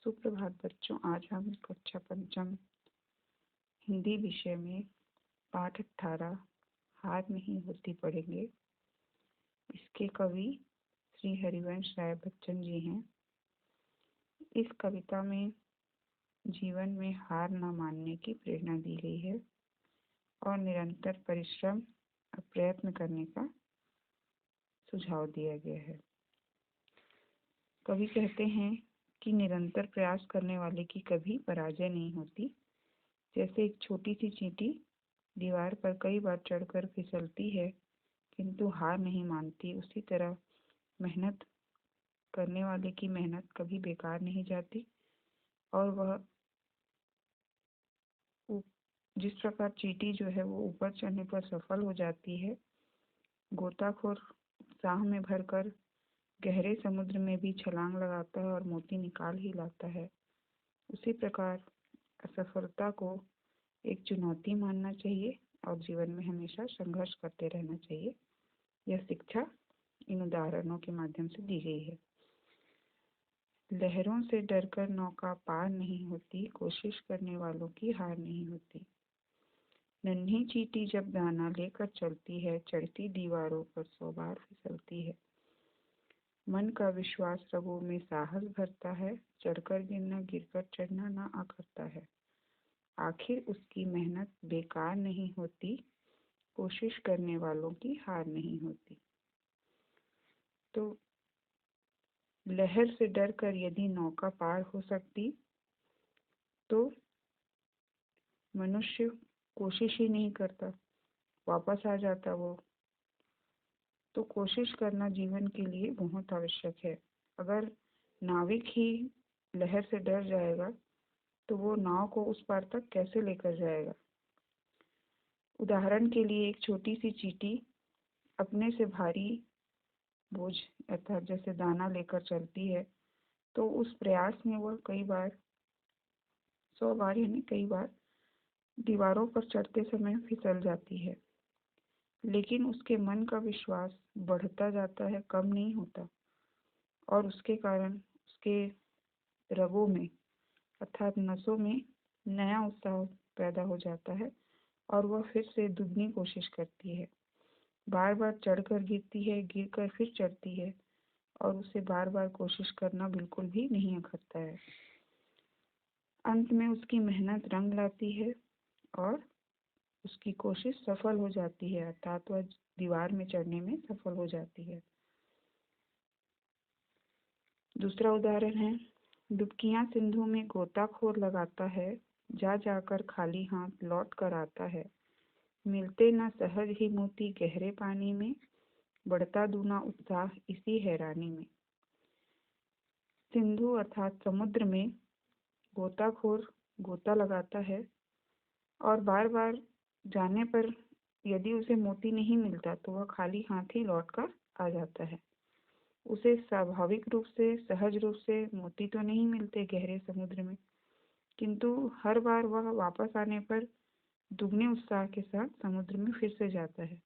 सुप्रभात बच्चों। आज हम कक्षा पंचम हिंदी विषय में पाठ 18 हार नहीं होती पढ़ेंगे। इसके कवि श्री हरिवंश राय बच्चन जी हैं। इस कविता में जीवन में हार न मानने की प्रेरणा दी गई है और निरंतर परिश्रम और प्रयत्न करने का सुझाव दिया गया है। कवि कहते हैं कि निरंतर प्रयास करने वाले की कभी पराजय नहीं होती। जैसे एक छोटी सी चींटी दीवार पर कई बार चढ़कर फिसलती है किंतु हार नहीं मानती, उसी तरह मेहनत करने वाले की मेहनत कभी बेकार नहीं जाती और वह जिस प्रकार चींटी जो है वो ऊपर चढ़ने पर सफल हो जाती है, गोताखोर उत्साह में भरकर गहरे समुद्र में भी छलांग लगाता है और मोती निकाल ही लाता है, उसी प्रकार असफलता को एक चुनौती मानना चाहिए और जीवन में हमेशा संघर्ष करते रहना चाहिए। यह शिक्षा इन उदाहरणों के माध्यम से दी गई है। लहरों से डरकर नौका पार नहीं होती, कोशिश करने वालों की हार नहीं होती। नन्ही चींटी जब दाना लेकर चलती है, चढ़ती दीवारों पर 100 बार फिसलती है। मन का विश्वास रगों में साहस भरता है, चढ़कर गिरना गिरकर चढ़ना ना करता है। आखिर उसकी मेहनत बेकार नहीं होती, कोशिश करने वालों की हार नहीं होती। तो लहर से डरकर यदि नौका पार हो सकती तो मनुष्य कोशिश ही नहीं करता, वापस आ जाता वो। तो कोशिश करना जीवन के लिए बहुत आवश्यक है। अगर नाविक ही लहर से डर जाएगा तो वो नाव को उस पार तक कैसे लेकर जाएगा। उदाहरण के लिए एक छोटी सी चींटी अपने से भारी बोझ अर्थात जैसे दाना लेकर चलती है, तो उस प्रयास में वह कई बार 100 बार यानी कई बार दीवारों पर चढ़ते समय फिसल जाती है, लेकिन उसके मन का विश्वास बढ़ता जाता है, कम नहीं होता और उसके कारण उसके रगों में अर्थात नसों में नया उत्साह पैदा हो जाता है और वह फिर से दुगनी कोशिश करती है। बार बार चढ़कर गिरती है, गिरकर फिर चढ़ती है और उसे बार बार कोशिश करना बिल्कुल भी नहीं अखरता है। अंत में उसकी मेहनत रंग लाती है और उसकी कोशिश सफल हो जाती है, अर्थात वह दीवार में चढ़ने में सफल हो जाती है। दूसरा उदाहरण है, डुबकियां सिंधु में गोताखोर लगाता है, जा जाकर खाली हाथ लौट कर आता है। मिलते न सहज ही मोती गहरे पानी में, बढ़ता दूना उत्साह इसी हैरानी में। सिंधु अर्थात समुद्र में गोताखोर गोता लगाता है और बार बार जाने पर यदि उसे मोती नहीं मिलता तो वह खाली हाथ ही लौट कर आ जाता है। उसे स्वाभाविक रूप से सहज रूप से मोती तो नहीं मिलते गहरे समुद्र में, किंतु हर बार वह वापस आने पर दुगने उत्साह के साथ समुद्र में फिर से जाता है।